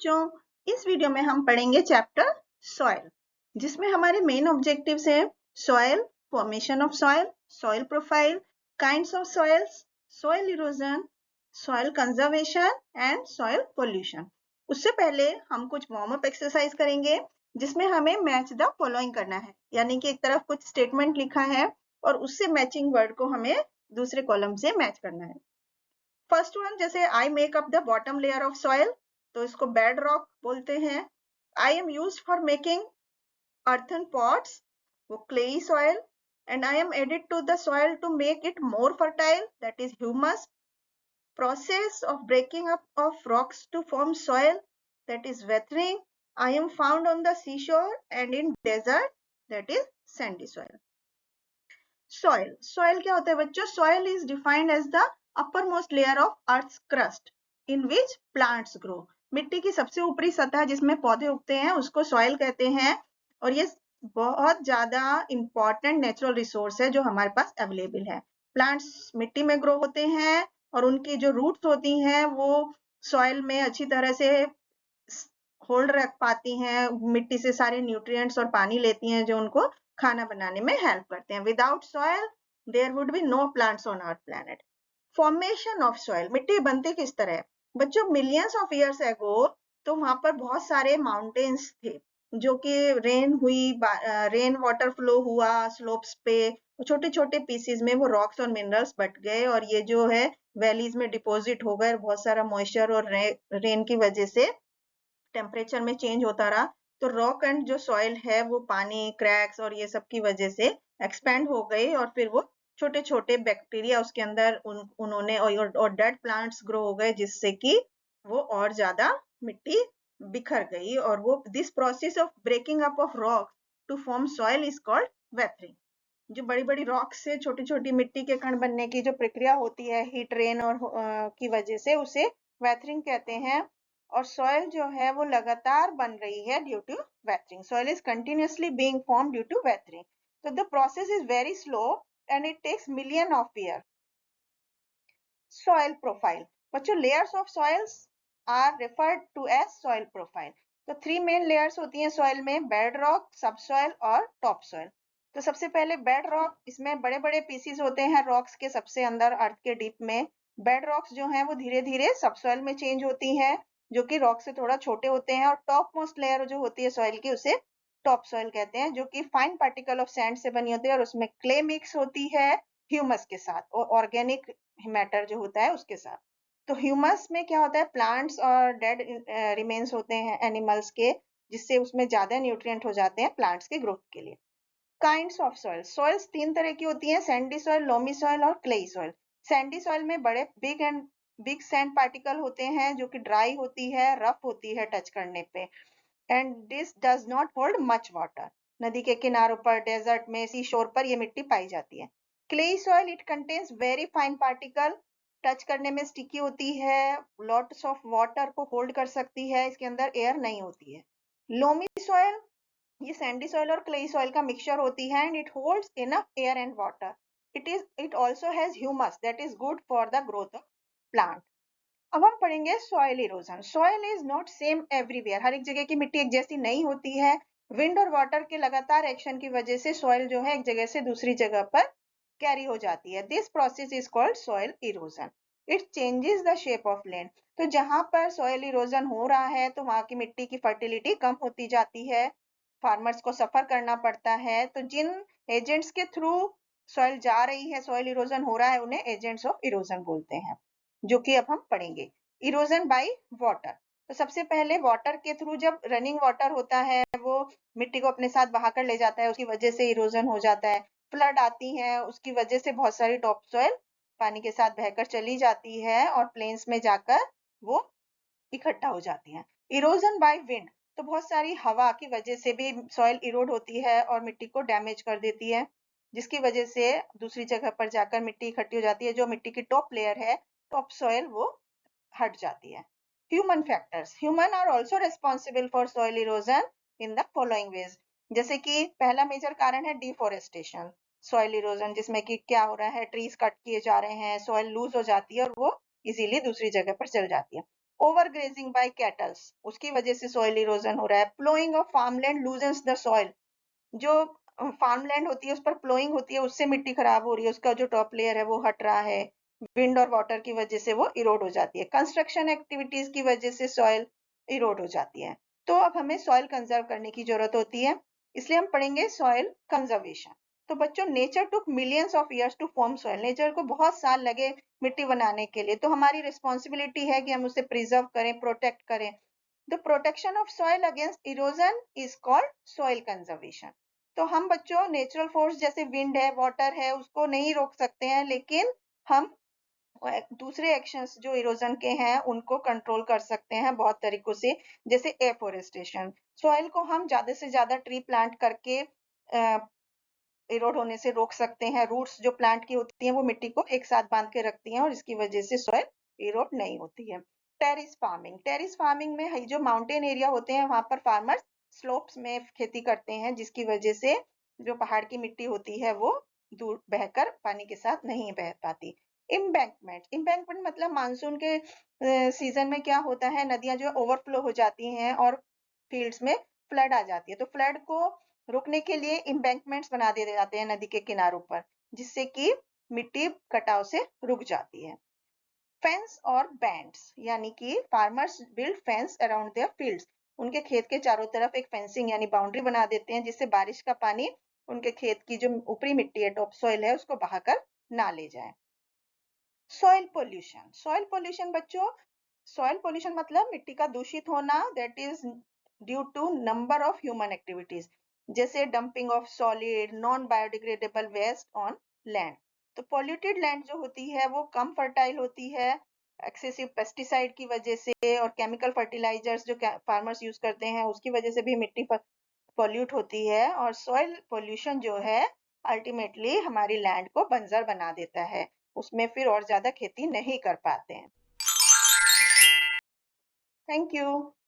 बच्चों, इस वीडियो में हम पढ़ेंगे चैप्टर सॉइल, जिसमें हमारे मेन ऑब्जेक्टिव्स हैं soil, formation of soil, soil profile, kinds of soils, soil erosion, soil conservation and soil pollution. उससे पहले हम कुछ वार्म अप एक्सरसाइज करेंगे जिसमें हमें मैच द फॉलोइंग करना है, यानी कि एक तरफ कुछ स्टेटमेंट लिखा है और उससे मैचिंग वर्ड को हमें दूसरे कॉलम से मैच करना है। फर्स्ट वन, जैसे I make up the bottom layer of soil, तो इसको बेड रॉक बोलते हैं। I am used for making earthen pots, वो clay soil, and I am added to the soil to make it more fertile, that is humus. Process of breaking up of rocks to form soil, that is weathering. I am found on the seashore and in desert, that is sandy soil. Soil क्या होता है बच्चों? Soil is defined as the uppermost layer of earth's crust in which plants grow. मिट्टी की सबसे ऊपरी सतह जिसमें पौधे उगते हैं उसको सॉइल कहते हैं, और ये बहुत ज्यादा इंपॉर्टेंट नेचुरल रिसोर्स है जो हमारे पास अवेलेबल है। प्लांट्स मिट्टी में ग्रो होते हैं और उनकी जो रूट्स होती हैं वो सॉइल में अच्छी तरह से होल्ड रख पाती हैं, मिट्टी से सारे न्यूट्रिएंट्स और पानी लेती हैं जो उनको खाना बनाने में हेल्प करते हैं। Without soil there would be no plants on our planet. Formation of soil, मिट्टी बनती किस तरह है बच्चों? मिलियंस ऑफ इयर्स एगो तो वहां पर बहुत सारे माउंटेन्स थे जो कि रेन वाटर फ्लो हुआ स्लोप्स पे, छोटे छोटे पीसेस में वो रॉक्स और मिनरल्स बट गए और ये जो है वैलीज में डिपॉजिट हो गए। बहुत सारा मॉइस्चर और रेन की वजह से टेम्परेचर में चेंज होता रहा, तो रॉक एंड जो सॉइल है वो पानी, क्रैक्स और ये सब की वजह से एक्सपेंड हो गई और फिर वो छोटे छोटे बैक्टीरिया उसके अंदर उन्होंने और डेड प्लांट्स ग्रो हो गए, जिससे कि वो और ज्यादा मिट्टी बिखर गई। और वो this process of breaking up of rock to form soil is called weathering. जो बड़ी बड़ी रॉक से छोटी छोटी मिट्टी के कण बनने की जो प्रक्रिया होती है हीट रेन और की वजह से, उसे वेथरिंग कहते हैं। और सॉइल जो है वो लगातार बन रही है due to weathering. Soil is continuously being form due to weathering. तो the process is very slow and it takes million of year. Soil profile बच्चों, layers of soils are referred to as soil profile. तो 3 main layers होती हैं soil में, bedrock, subsoil और topsoil. तो सबसे पहले bed rock, इसमें बड़े बड़े पीसीज होते हैं रॉक्स के सबसे अंदर अर्थ के डीप में। बेड रॉक्स जो हैं वो धीरे धीरे सब सॉइल में चेंज होती हैं जो कि रॉक से थोड़ा छोटे होते हैं, और टॉप मोस्ट लेयर जो होती है सॉइल की उसे टॉप सॉइल कहते हैं, जो कि फाइन पार्टिकल ऑफ सैंड से बनी होती है और उसमें क्ले मिक्स होती है ह्यूमस के साथ और ऑर्गेनिक मैटर जो होता है उसके साथ। तो ह्यूमस में क्या होता है? प्लांट्स और डेड रिमेन्स होते हैं एनिमल्स के, जिससे उसमें ज्यादा न्यूट्रिएंट हो जाते हैं प्लांट्स के ग्रोथ के लिए। काइंड्स ऑफ सॉइल, सॉइल्स 3 तरह की होती हैं, सैंडी सॉइल, लोमी सॉइल और क्लेई सॉइल। सैंडी सॉइल में बड़े बिग सैंड पार्टिकल होते हैं जो कि ड्राई होती है, रफ होती है टच करने पे, and this does not hold much water. नदी के किनारों पर, डेजर्ट में, सी शोर पर ये मिट्टी पाई जाती है। Clayey soil, it contains very fine particle, touch करने में स्टिकी होती है, लॉट्स ऑफ वाटर को होल्ड कर सकती है, इसके अंदर एयर नहीं होती है। लोमी सॉइल, ये सैंडी सॉइल और क्लेई सॉइल का मिक्सचर होती है and it holds enough air and water. It also has humus that is good for the growth of plant. अब हम पढ़ेंगे soil erosion. Soil is not same everywhere, हर एक जगह की मिट्टी एक जैसी नहीं होती है। विंड और वाटर के लगातार एक्शन की वजह से सॉइल जो है एक जगह से दूसरी जगह पर कैरी हो जाती है। This process is called soil erosion. It changes the shape of land. तो जहां पर सॉइल इरोजन हो रहा है तो वहां की मिट्टी की फर्टिलिटी कम होती जाती है, फार्मर्स को सफर करना पड़ता है। तो जिन एजेंट्स के थ्रू सॉइल जा रही है, सॉइल इरोजन हो रहा है, उन्हें एजेंट्स ऑफ इरोजन बोलते हैं, जो कि अब हम पढ़ेंगे। इरोजन बाय वाटर, तो सबसे पहले वाटर के थ्रू जब रनिंग वाटर होता है वो मिट्टी को अपने साथ बहाकर ले जाता है, उसकी वजह से इरोजन हो जाता है। फ्लड आती है, उसकी वजह से बहुत सारी टॉप सॉइल पानी के साथ बहकर चली जाती है और प्लेन्स में जाकर वो इकट्ठा हो जाती है। इरोजन बाय विंड, तो बहुत सारी हवा की वजह से भी सॉइल इरोड होती है और मिट्टी को डैमेज कर देती है, जिसकी वजह से दूसरी जगह पर जाकर मिट्टी इकट्ठी हो जाती है। जो मिट्टी की टॉप लेयर है, टॉप सॉइल, वो हट जाती है। Human factors, human are also responsible for soil erosion in the following ways. जैसे कि पहला मेजर कारण है डिफोरेस्टेशन, सॉइल इरोजन, जिसमें कि क्या हो रहा है, ट्रीज कट किए जा रहे हैं, सॉइल लूज हो जाती है और वो इजीली दूसरी जगह पर चल जाती है। ओवर ग्रेजिंग बाय कैटल्स, उसकी वजह से सॉइल इरोजन हो रहा है। Ploughing of farmland loosens the soil, जो फार्मलैंड होती है उस पर प्लोइंग होती है, उससे मिट्टी खराब हो रही है, उसका जो टॉप लेयर है वो हट रहा है। विंड और वाटर की वजह से वो इरोड हो जाती है। कंस्ट्रक्शन एक्टिविटीज की वजह से सॉइल इरोड हो जाती है। तो अब हमें सॉइल कंजर्व करने की जरूरत होती है, इसलिए हम पढ़ेंगे सॉइल कंजर्वेशन। तो बच्चों, nature took millions of years to form soil, nature को बहुत साल लगे मिट्टी बनाने के लिए, तो हमारी रिस्पॉन्सिबिलिटी है कि हम उसे प्रिजर्व करें, प्रोटेक्ट करें। The protection of soil against erosion is called soil conservation. तो हम बच्चों नेचुरल फोर्स जैसे विंड है, वाटर है, उसको नहीं रोक सकते हैं, लेकिन हम दूसरे एक्शंस जो इरोजन के हैं उनको कंट्रोल कर सकते हैं बहुत तरीकों से, जैसे एफोरेस्टेशन। सॉइल को हम ज्यादा से ज्यादा ट्री प्लांट करके इरोड होने से रोक सकते हैं। रूट्स जो प्लांट की होती हैं वो मिट्टी को एक साथ बांध के रखती हैं और इसकी वजह से सॉइल इरोड नहीं होती है। टेरिस फार्मिंग, टेरिस फार्मिंग में जो माउंटेन एरिया होते हैं वहां पर फार्मर्स स्लोप्स में खेती करते हैं, जिसकी वजह से जो पहाड़ की मिट्टी होती है वो दूर बहकर पानी के साथ नहीं बह पाती। इम्बैंकमेंट, इम्बैंकमेंट मतलब मानसून के सीजन में क्या होता है, नदियां जो ओवरफ्लो हो जाती हैं और फील्ड्स में फ्लड आ जाती है। तो फ्लड को रोकने के लिए इम्बैंकमेंट्स बना दिए जाते हैं नदी के किनारों पर, जिससे कि मिट्टी कटाव से रुक जाती है। फेंस और बैंड्स, यानी कि farmers build fence around there fields, उनके खेत के चारों तरफ एक फेंसिंग यानी बाउंड्री बना देते हैं, जिससे बारिश का पानी उनके खेत की जो ऊपरी मिट्टी है, टॉप सॉइल है, उसको बहाकर ना ले जाए। सॉइल पोल्यूशन, सॉइल पोल्यूशन बच्चों, सॉइल पोल्यूशन मतलब मिट्टी का दूषित होना, that is due to number of human activities, जैसे dumping of solid non biodegradable waste on land. तो पॉल्यूटेड लैंड जो होती है वो कम फर्टाइल होती है एक्सेसिव पेस्टिसाइड की वजह से, और केमिकल फर्टिलाइजर्स जो फार्मर्स यूज करते हैं उसकी वजह से भी मिट्टी पॉल्यूट होती है। और सॉइल पोल्यूशन जो है अल्टीमेटली हमारी लैंड को बंजर बना देता है, उसमें फिर और ज्यादा खेती नहीं कर पाते हैं। Thank you.